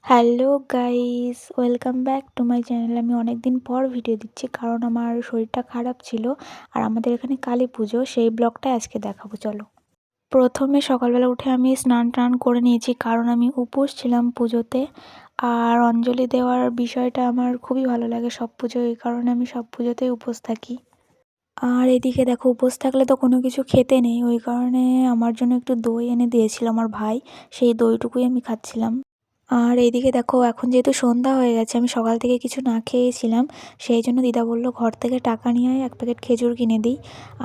Hello guys, welcome back to my channel. আমি অনেক দিন পর ভিডিও দিচ্ছি কারণ আমার শরীরটা খারাপ ছিল। আর আমাদের এখানে কালী পুজো, সেই ব্লগটা আজকে দেখাবো, চলো। প্রথমে সকালবেলা উঠে আমি স্নান টান করে নিয়েছি কারণ আমি উপোস ছিলাম পুজোতে। আর অঞ্জলি দেওয়ার বিষয়টা আমার খুবই ভালো লাগে সব পুজো, এই কারণে আমি সব পুজোতেই উপোস থাকি। আর এদিকে দেখো, উপোস থাকলে তো কোনো কিছু খেতে নেই, ওই কারণে আমার জন্য একটু দই এনে দিয়েছিল আমার ভাই, সেই দইটুকুই আমি খাচ্ছিলাম। আর এইদিকে দেখো, এখন যেহেতু সন্ধ্যা হয়ে গেছে, আমি সকাল থেকে কিছু না খেয়েছিলাম, সেই জন্য দিদা বলল ঘর থেকে টাকা নিয়ে আয়, এক প্যাকেট খেজুর কিনে দিই।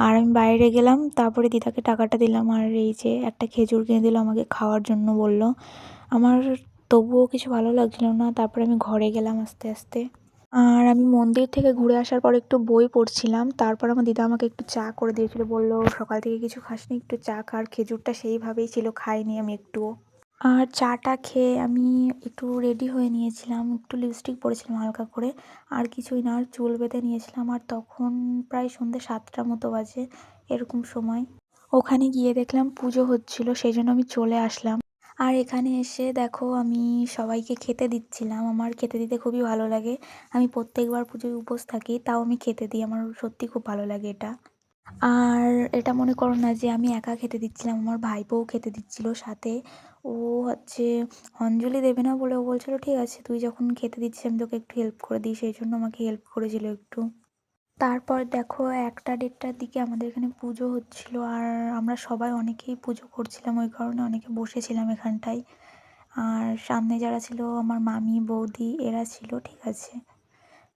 আর আমি বাইরে গেলাম, তারপরে দিদাকে টাকাটা দিলাম, আর এই যে একটা খেজুর কিনে দিল আমাকে খাওয়ার জন্য বলল। আমার তবুও কিছু ভালো লাগছিল না, তারপরে আমি ঘরে গেলাম আস্তে আস্তে। আর আমি মন্দির থেকে ঘুরে আসার পর একটু বই পড়ছিলাম, তারপর আমার দিদা আমাকে একটু চা করে দিয়েছিল, বলল সকাল থেকে কিছু খাসনি, একটু চা খা। আর খেজুরটা সেইভাবেই ছিল, খাইনি আমি একটুও। আর চাটা খেয়ে আমি একটু রেডি হয়ে নিয়েছিলাম, একটু লিপস্টিক পরেছিলাম হালকা করে, আর কিছুই না। আর চুল বেঁধে নিয়েছিলাম, আর তখন প্রায় সন্ধ্যে 7টার মতো বাজে, এরকম সময়। ওখানে গিয়ে দেখলাম পুজো হচ্ছিল, সেই জন্য আমি চলে আসলাম। আর এখানে এসে দেখো, আমি সবাইকে খেতে দিচ্ছিলাম, আমার খেতে দিতে খুবই ভালো লাগে। আমি প্রত্যেকবার পুজোয় উপোস থাকি, তাও আমি খেতে দিই, আমার সত্যি খুব ভালো লাগে এটা। আর এটা মনে করো না যে আমি একা খেতে দিচ্ছিলাম, আমার ভাইপোও খেতে দিচ্ছিল সাথে। ও হচ্ছে অঞ্জলি দেবে না বলে ও বলছিল ঠিক আছে, তুই যখন খেতে দিচ্ছিস আমি তোকে একটু হেল্প করে দিই, সেই জন্য আমাকে হেল্প করেছিল একটু। তারপর দেখো, 1টা 1:30টার দিকে আমাদের এখানে পুজো হচ্ছিল, আর আমরা সবাই অনেকেই পুজো করছিলাম, ওই কারণে অনেকে বসেছিলাম এখানটায়। আর সামনে যারা ছিল, আমার মামি বৌদি এরা ছিল, ঠিক আছে।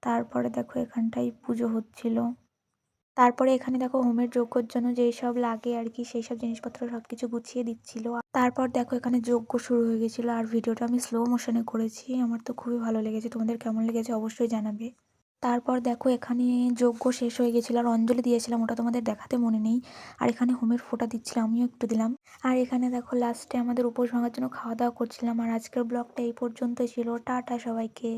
তারপরে দেখো এখানটায় পুজো হচ্ছিল। তারপরে এখানে দেখো, হোমের যজ্ঞর জন্য যেই সব লাগে আর কি, সেই সব জিনিসপত্র সবকিছু গুছিয়ে দিচ্ছিল। তারপর দেখো এখানে যজ্ঞ শুরু হয়ে গেছিলো, আর ভিডিওটা আমি স্লো মোশনে করেছি, আমার তো খুবই ভালো লেগেছে, তোমাদের কেমন লেগেছে অবশ্যই জানাবে। তারপর দেখো, এখানে যজ্ঞ শেষ হয়ে গেছিলো, আর অঞ্জলি দিয়েছিলাম, ওটা তোমাদের দেখাতে মনে নেই। আর এখানে হোমের ফোঁটা দিচ্ছিলাম, আমিও একটু দিলাম। আর এখানে দেখো লাস্টে আমাদের উপোস ভাঙার জন্য খাওয়া দাওয়া করছিলাম। আর আজকের ব্লগটা এই পর্যন্তই ছিল, টাটা সবাইকে।